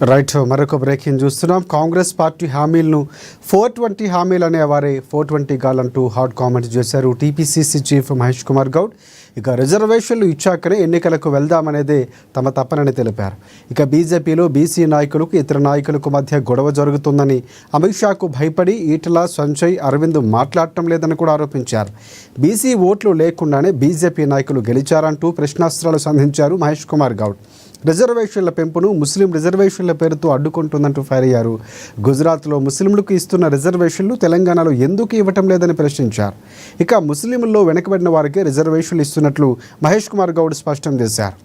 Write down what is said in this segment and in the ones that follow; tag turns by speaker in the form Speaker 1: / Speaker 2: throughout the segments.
Speaker 1: Right, మరొక breaking చూస్తున్నాం. Congress party హామీలను 420 హామీలు అనేవారే 420 గాలంటూ హాట్ కామెంట్స్ చేశారు టీపీసీసీ చీఫ్ మహేష్ కుమార్ గౌడ్. ఇక రిజర్వేషన్లు ఇచ్చాకనే ఎన్నికలకు వెళ్దామనేదే తమ తప్పనని తెలిపారు. ఇక బీజేపీలో బీసీ నాయకులకు ఇతర నాయకులకు మధ్య గొడవ జరుగుతుందని, అమిత్ షాకు భయపడి ఈటల, సంజయ్, అరవింద్ మాట్లాడటం లేదని కూడా ఆరోపించారు. బీసీ ఓట్లు లేకుండానే బీజేపీ నాయకులు గెలిచారంటూ ప్రశ్నాస్త్రాలు సంధించారు మహేష్ కుమార్ గౌడ్. రిజర్వేషన్ల పెంపును ముస్లిం రిజర్వేషన్ల పేరుతో అడ్డుకుంటుందంటూ ఫైర్ అయ్యారు. గుజరాత్లో ముస్లింలకు ఇస్తున్న రిజర్వేషన్లు తెలంగాణలో ఎందుకు ఇవ్వటం లేదని ప్రశ్నించారు. ఇక ముస్లింల్లో వెనుకబడిన వారికి రిజర్వేషన్లు ఇస్తున్నట్లు మహేష్ కుమార్ గౌడ్ స్పష్టం చేశారు.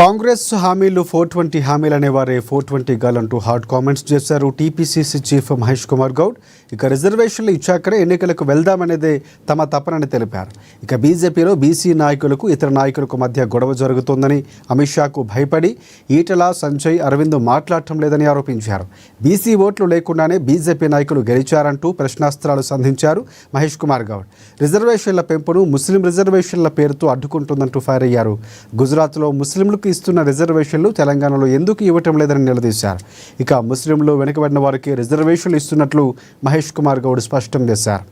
Speaker 1: కాంగ్రెస్ హామీలు 420 హామీలు అనేవారే 420 గాలంటూ హాట్ కామెంట్స్ చేశారు టీపీసీసీ చీఫ్ మహేష్ కుమార్ గౌడ్. ఇక రిజర్వేషన్లు ఇచ్చాకనే ఎన్నికలకు వెళ్దామనేదే తమ తపనని తెలిపారు. ఇక బీజేపీలో బీసీ నాయకులకు ఇతర నాయకులకు మధ్య గొడవ జరుగుతోందని, అమిత్ షాకు భయపడి ఈటల, సంజయ్, అరవింద్ మాట్లాడటం లేదని ఆరోపించారు. బీసీ ఓట్లు లేకుండానే బీజేపీ నాయకులు గెలిచారంటూ ప్రశ్నాస్త్రాలు సంధించారు మహేష్ కుమార్ గౌడ్. రిజర్వేషన్ల పెంపును ముస్లిం రిజర్వేషన్ల పేరుతో అడ్డుకుంటుందంటూ ఫైర్ అయ్యారు. గుజరాత్లో ముస్లింలకు ఇస్తున్న రిజర్వేషన్లు తెలంగాణలో ఎందుకు ఇవ్వటం లేదని నిలదీశారు. ఇక ముస్లింలు వెనుకబడిన వారికి రిజర్వేషన్లు ఇస్తున్నట్లు మహేష్ కుమార్ గౌడ్ స్పష్టం చేశారు.